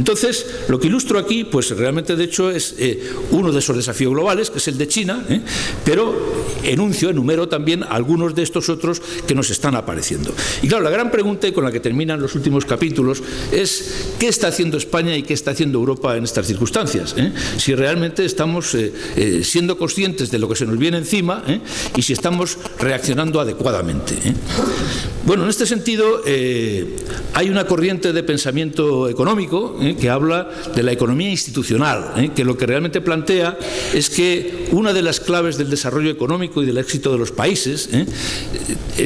Entonces, lo que ilustro aquí, pues realmente de hecho es uno de esos desafíos globales, que es el de China, pero enumero también algunos de estos otros que nos están apareciendo. Y claro, la gran pregunta, y con la que terminan los últimos capítulos, es ¿qué está haciendo España y qué está haciendo Europa en estas circunstancias? Si realmente estamos siendo conscientes de lo que se nos viene encima y si estamos reaccionando adecuadamente. Bueno, en este sentido hay una corriente de pensamiento económico que habla de la economía institucional, que lo que realmente plantea es que una de las claves del desarrollo económico y del éxito de los países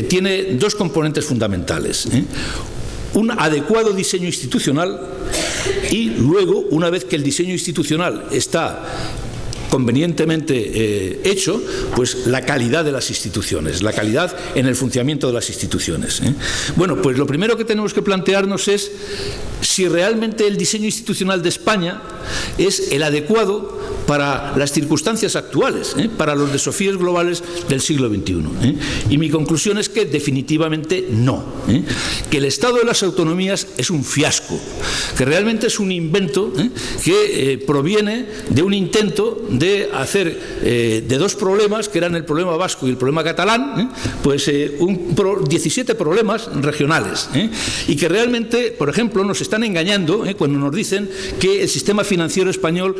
tiene dos componentes fundamentales. Un adecuado diseño institucional y luego, una vez que el diseño institucional está convenientemente hecho, pues la calidad de las instituciones, la calidad en el funcionamiento de las instituciones. Bueno, pues lo primero que tenemos que plantearnos es si realmente el diseño institucional de España es el adecuado para las circunstancias actuales, para los desafíos globales del siglo XXI. Y mi conclusión es que definitivamente no. Que el Estado de las autonomías es un fiasco, que realmente es un invento que proviene de un intento de hacer de dos problemas, que eran el problema vasco y el problema catalán, pues 17 problemas regionales. Y que realmente, por ejemplo, nos están engañando cuando nos dicen que el sistema financiero español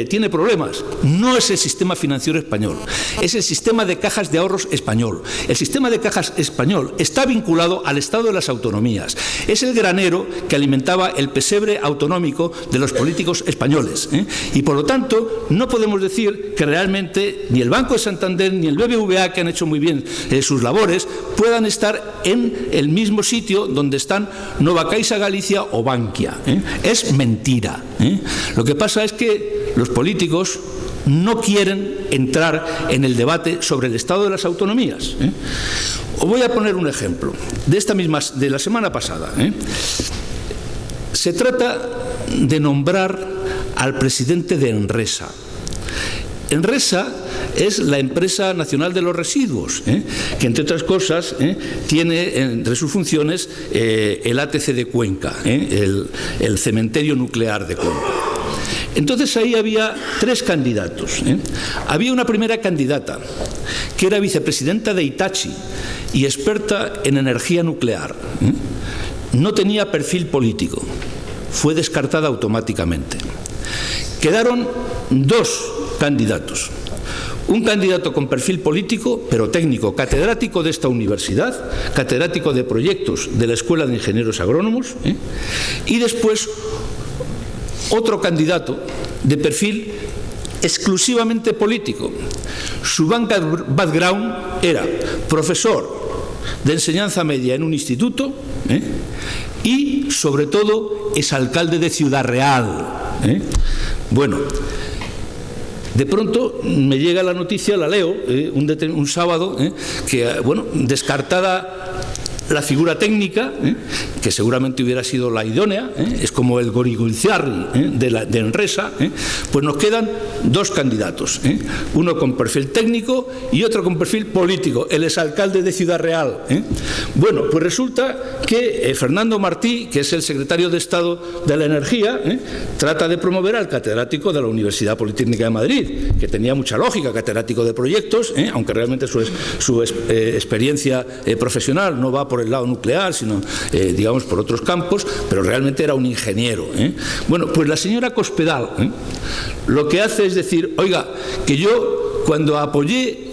tiene problemas. No es el sistema financiero español, es el sistema de cajas de ahorros español. El sistema de cajas español está vinculado al Estado de las autonomías. Es el granero que alimentaba el pesebre autonómico de los políticos españoles. Y por lo tanto, no podemos decir que realmente ni el Banco de Santander ni el BBVA, que han hecho muy bien sus labores, puedan estar en el mismo sitio donde están Nova Caixa Galicia o Bankia. Es mentira. Lo que pasa es que los políticos no quieren entrar en el debate sobre el estado de las autonomías. Os voy a poner un ejemplo de la semana pasada. Se trata de nombrar al presidente de Enresa. Enresa es la empresa nacional de los residuos, que entre otras cosas tiene entre sus funciones el ATC de Cuenca, el cementerio nuclear de Cuenca. Entonces ahí había tres candidatos. Había una primera candidata que era vicepresidenta de Hitachi y experta en energía nuclear. No tenía perfil político, fue descartada automáticamente. Quedaron dos candidatos. Un candidato con perfil político, pero técnico, catedrático de esta universidad, catedrático de proyectos de la Escuela de Ingenieros Agrónomos, y después otro candidato de perfil exclusivamente político. Su background era profesor de enseñanza media en un instituto y, sobre todo, es alcalde de Ciudad Real. Bueno, de pronto me llega la noticia, la leo, un sábado, que, bueno, descartada la figura técnica, que seguramente hubiera sido la idónea, es como el Gorigulciarri de Enresa, pues nos quedan dos candidatos, uno con perfil técnico y otro con perfil político, el exalcalde de Ciudad Real. Bueno, pues resulta que Fernando Martí, que es el secretario de Estado de la Energía, trata de promover al catedrático de la Universidad Politécnica de Madrid, que tenía mucha lógica, catedrático de proyectos, aunque realmente su experiencia profesional no va por el lado nuclear, sino digamos por otros campos, pero realmente era un ingeniero. Bueno, pues la señora Cospedal lo que hace es decir, oiga, que yo cuando apoyé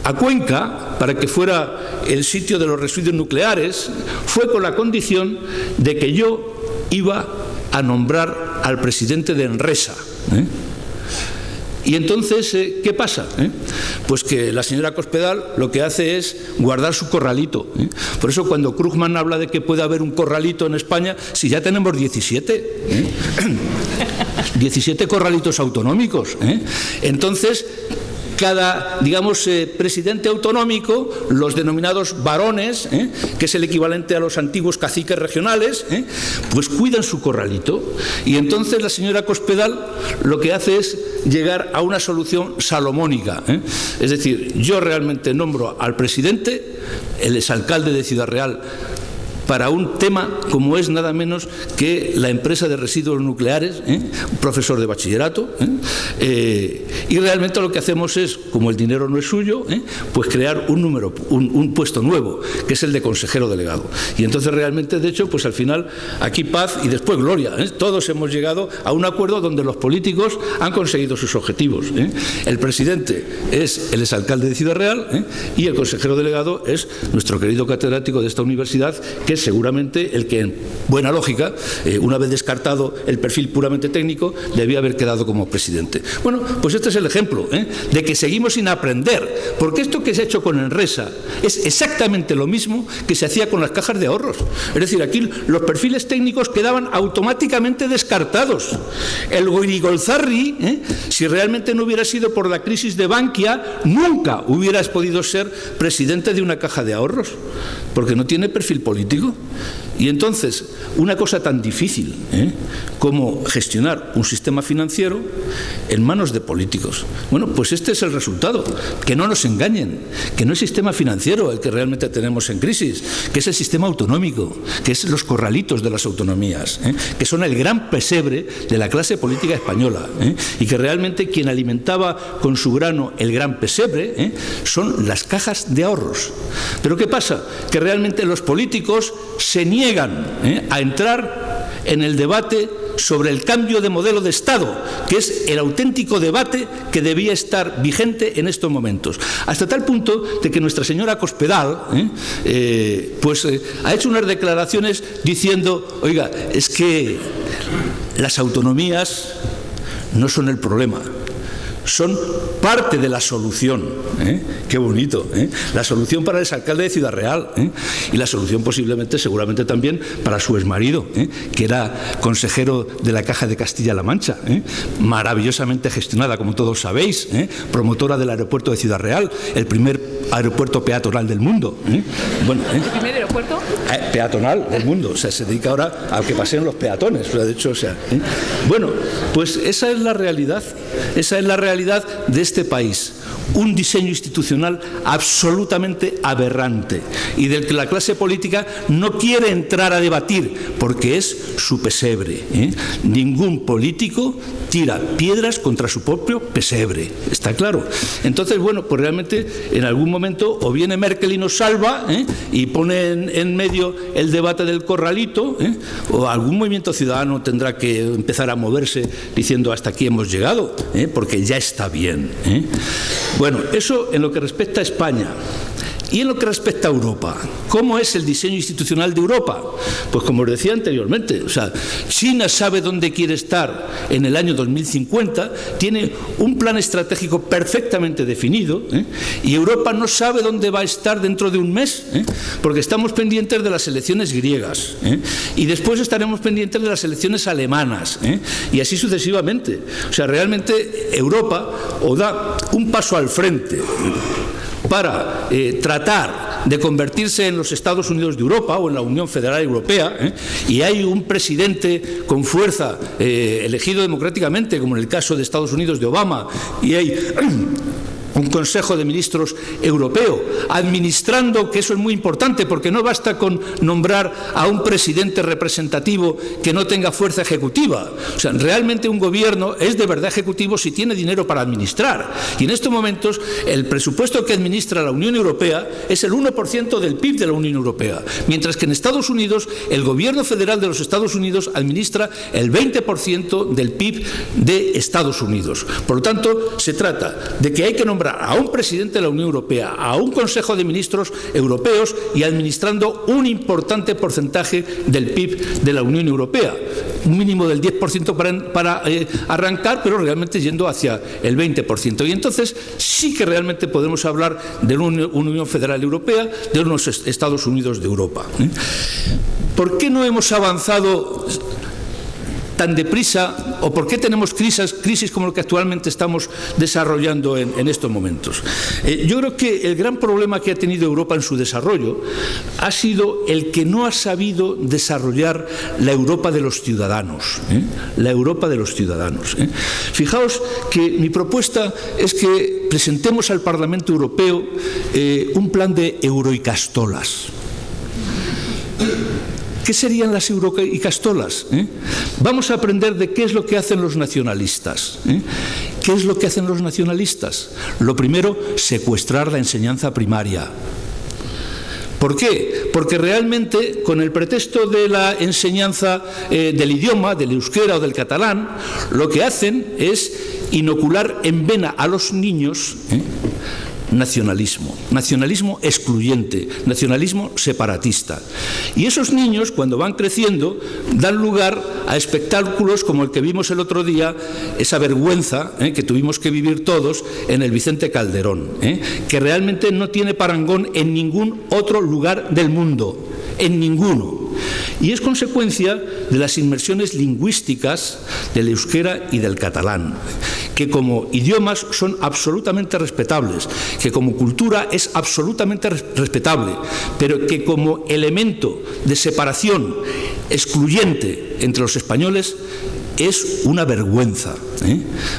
a Cuenca para que fuera el sitio de los residuos nucleares fue con la condición de que yo iba a nombrar al presidente de Enresa. Y entonces, ¿qué pasa? Pues que la señora Cospedal lo que hace es guardar su corralito. Por eso cuando Krugman habla de que puede haber un corralito en España, si ya tenemos 17, 17 corralitos autonómicos. Entonces, cada, digamos, presidente autonómico, los denominados varones, que es el equivalente a los antiguos caciques regionales, pues cuidan su corralito. Y entonces la señora Cospedal lo que hace es llegar a una solución salomónica. Es decir, yo realmente nombro al presidente, el exalcalde de Ciudad Real, para un tema como es nada menos que la empresa de residuos nucleares, un profesor de bachillerato, y realmente lo que hacemos es, como el dinero no es suyo, pues crear un puesto nuevo, que es el de consejero delegado. Y entonces realmente, de hecho, pues al final aquí paz y después gloria. Todos hemos llegado a un acuerdo donde los políticos han conseguido sus objetivos. El presidente es el exalcalde de Ciudad Real y el consejero delegado es nuestro querido catedrático de esta universidad, que es seguramente el que, en buena lógica, una vez descartado el perfil puramente técnico, debía haber quedado como presidente. Bueno, pues este es el ejemplo de que seguimos sin aprender, porque esto que se ha hecho con Enresa es exactamente lo mismo que se hacía con las cajas de ahorros. Es decir, aquí los perfiles técnicos quedaban automáticamente descartados. El Goirigolzarri, si realmente no hubiera sido por la crisis de Bankia, nunca hubieras podido ser presidente de una caja de ahorros, porque no tiene perfil político. Y entonces, una cosa tan difícil como gestionar un sistema financiero en manos de políticos. Bueno, pues este es el resultado. Que no nos engañen, que no es sistema financiero el que realmente tenemos en crisis, que es el sistema autonómico, que es los corralitos de las autonomías, que son el gran pesebre de la clase política española, y que realmente quien alimentaba con su grano el gran pesebre son las cajas de ahorros. Pero ¿qué pasa? Que realmente los políticos se niegan a entrar en el debate sobre el cambio de modelo de Estado, que es el auténtico debate que debía estar vigente en estos momentos. Hasta tal punto de que nuestra señora Cospedal ha hecho unas declaraciones diciendo, oiga, es que las autonomías no son el problema, son parte de la solución. Qué bonito, la solución para el exalcalde de Ciudad Real, y la solución posiblemente, seguramente también para su exmarido, que era consejero de la Caja de Castilla-La Mancha, maravillosamente gestionada, como todos sabéis, promotora del aeropuerto de Ciudad Real, el primer aeropuerto peatonal del mundo. Bueno, ¿El primer aeropuerto? Peatonal del mundo, o sea, se dedica ahora a que pasen los peatones, o sea, de hecho, o sea, bueno, pues esa es la realidad de este país. Un diseño institucional absolutamente aberrante y del que la clase política no quiere entrar a debatir porque es su pesebre. Ningún político tira piedras contra su propio pesebre, está claro. Entonces, bueno, pues realmente en algún momento o viene Merkel y nos salva y pone en medio el debate del corralito, o algún movimiento ciudadano tendrá que empezar a moverse diciendo hasta aquí hemos llegado, porque ya está bien. Bueno, eso en lo que respecta a España. Y en lo que respecta a Europa, ¿cómo es el diseño institucional de Europa? Pues como os decía anteriormente, o sea, China sabe dónde quiere estar en el año 2050, tiene un plan estratégico perfectamente definido, y Europa no sabe dónde va a estar dentro de un mes, porque estamos pendientes de las elecciones griegas, y después estaremos pendientes de las elecciones alemanas, y así sucesivamente. O sea, realmente Europa o da un paso al frente para tratar de convertirse en los Estados Unidos de Europa o en la Unión Federal Europea, y hay un presidente con fuerza elegido democráticamente, como en el caso de Estados Unidos de Obama, y hay un Consejo de Ministros europeo, administrando, que eso es muy importante, porque no basta con nombrar a un presidente representativo que no tenga fuerza ejecutiva. O sea, realmente un gobierno es de verdad ejecutivo si tiene dinero para administrar. Y en estos momentos el presupuesto que administra la Unión Europea es el 1% del PIB de la Unión Europea, mientras que en Estados Unidos el gobierno federal de los Estados Unidos administra el 20% del PIB de Estados Unidos. Por lo tanto, se trata de que hay que nombrar a un presidente de la Unión Europea, a un Consejo de Ministros europeos y administrando un importante porcentaje del PIB de la Unión Europea. Un mínimo del 10% para arrancar, pero realmente yendo hacia el 20%. Y entonces sí que realmente podemos hablar de una Unión Federal Europea, de unos Estados Unidos de Europa. ¿Por qué no hemos avanzado tan deprisa, o por qué tenemos crisis como lo que actualmente estamos desarrollando en estos momentos? Yo creo que el gran problema que ha tenido Europa en su desarrollo ha sido el que no ha sabido desarrollar la Europa de los ciudadanos. La Europa de los ciudadanos. Fijaos que mi propuesta es que presentemos al Parlamento Europeo un plan de euroicastolas. ¿qué serían las euroicastolas? Vamos a aprender de qué es lo que hacen los nacionalistas. ¿Qué es lo que hacen los nacionalistas? Lo primero, secuestrar la enseñanza primaria. ¿Por qué? Porque realmente, con el pretexto de la enseñanza del idioma, del euskera o del catalán, lo que hacen es inocular en vena a los niños nacionalismo, nacionalismo excluyente, nacionalismo separatista. Y esos niños, cuando van creciendo, dan lugar a espectáculos como el que vimos el otro día, esa vergüenza que tuvimos que vivir todos en el Vicente Calderón, que realmente no tiene parangón en ningún otro lugar del mundo, en ninguno. Y es consecuencia de las inmersiones lingüísticas del euskera y del catalán, que como idiomas son absolutamente respetables, que como cultura es absolutamente respetable, pero que como elemento de separación excluyente entre los españoles es una vergüenza.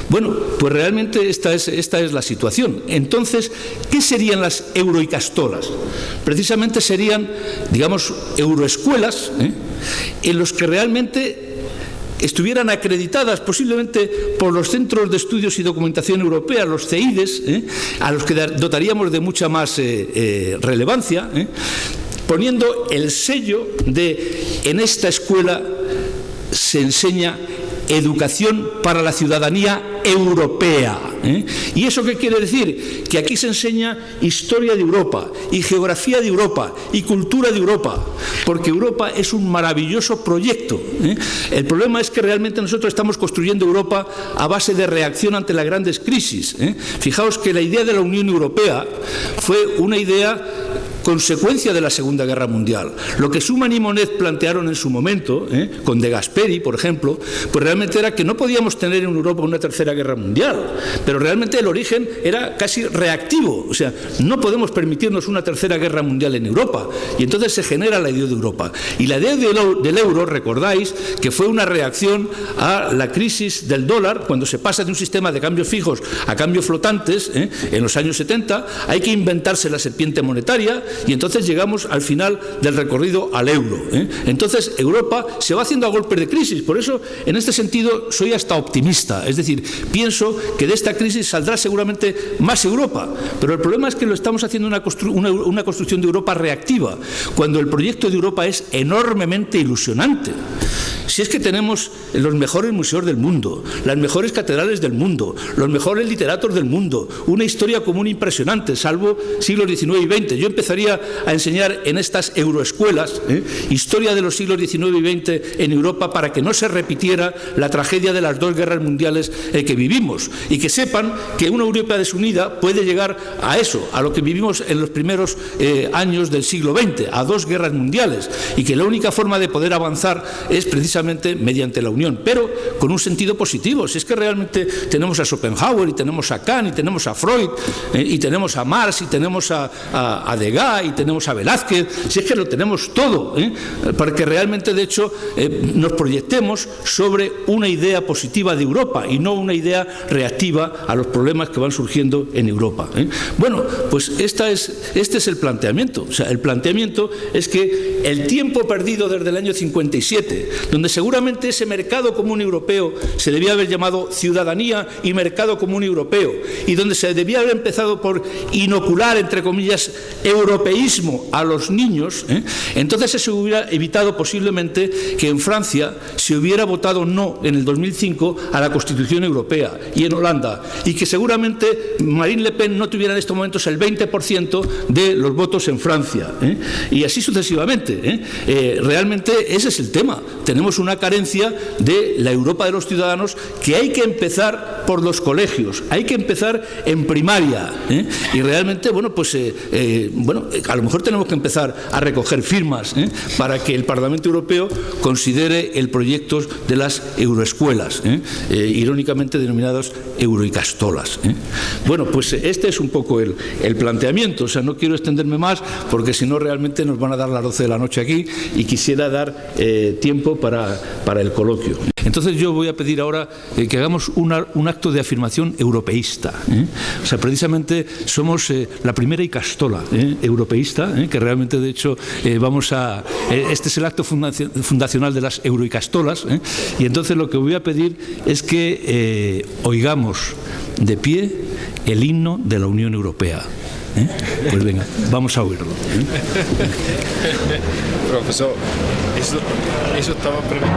Bueno, pues realmente esta es la situación. Entonces, ¿qué serían las euroicastolas? Precisamente serían, digamos, euroescuelas en los que realmente estuvieran acreditadas posiblemente por los Centros de Estudios y Documentación Europea, los CEIDES, a los que dotaríamos de mucha más relevancia, poniendo el sello de en esta escuela se enseña educación para la ciudadanía europea. ¿Y eso qué quiere decir? Que aquí se enseña historia de Europa, y geografía de Europa, y cultura de Europa, porque Europa es un maravilloso proyecto. El problema es que realmente nosotros estamos construyendo Europa a base de reacción ante las grandes crisis. Fijaos que la idea de la Unión Europea fue una idea consecuencia de la Segunda Guerra Mundial. Lo que Schuman y Monnet plantearon en su momento, con De Gasperi, por ejemplo, pues realmente era que no podíamos tener en Europa una tercera guerra mundial, pero realmente el origen era casi reactivo, o sea, no podemos permitirnos una tercera guerra mundial en Europa, y entonces se genera la idea de Europa. Y la idea del euro, recordáis, que fue una reacción a la crisis del dólar, cuando se pasa de un sistema de cambios fijos a cambios flotantes, en los años 70, hay que inventarse la serpiente monetaria, y entonces llegamos al final del recorrido al euro. Entonces Europa se va haciendo a golpes de crisis. Por eso, en este sentido, soy hasta optimista. Es decir, pienso que de esta crisis saldrá seguramente más Europa. Pero el problema es que lo estamos haciendo una construcción de Europa reactiva, cuando el proyecto de Europa es enormemente ilusionante. Si es que tenemos los mejores museos del mundo, las mejores catedrales del mundo, los mejores literatos del mundo, una historia común impresionante, salvo siglos XIX y XX. Yo empezaría a enseñar en estas euroescuelas historia de los siglos XIX y XX en Europa, para que no se repitiera la tragedia de las dos guerras mundiales que vivimos, y que sepan que una Europa desunida puede llegar a eso, a lo que vivimos en los primeros años del siglo XX, a dos guerras mundiales, y que la única forma de poder avanzar es precisamente mediante la unión, pero con un sentido positivo. Si es que realmente tenemos a Schopenhauer, y tenemos a Kant, y tenemos a Freud, y tenemos a Marx, y tenemos a Degas, y tenemos a Velázquez, si es que lo tenemos todo, para que realmente, de hecho, nos proyectemos sobre una idea positiva de Europa y no una idea reactiva a los problemas que van surgiendo en Europa. Bueno, pues este es el planteamiento. O sea, el planteamiento es que el tiempo perdido desde el año 57, donde seguramente ese mercado común europeo se debía haber llamado ciudadanía y mercado común europeo, y donde se debía haber empezado por inocular, entre comillas, europeísmo a los niños, entonces se hubiera evitado posiblemente que en Francia se hubiera votado no en el 2005 a la Constitución Europea, y en Holanda, y que seguramente Marine Le Pen no tuviera en estos momentos el 20% de los votos en Francia, y así sucesivamente. Realmente ese es el tema. Tenemos una carencia de la Europa de los ciudadanos, que hay que empezar por los colegios, hay que empezar en primaria, y realmente, bueno, pues a lo mejor tenemos que empezar a recoger firmas para que el Parlamento Europeo considere el proyecto de las euroescuelas, irónicamente denominadas euroicastolas. Bueno, pues este es un poco el planteamiento. O sea, no quiero extenderme más, porque si no realmente nos van a dar las 12 de la noche aquí, y quisiera dar tiempo para para el coloquio. Entonces yo voy a pedir ahora que hagamos un acto de afirmación europeísta. O sea, precisamente somos la primera Icastola europeísta, que realmente, de hecho, este es el acto fundacional de las euroicastolas, y entonces lo que voy a pedir es que oigamos de pie el himno de la Unión Europea. Pues venga, vamos a oírlo. Profesor, eso estaba previsto.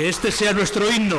Que este sea nuestro himno.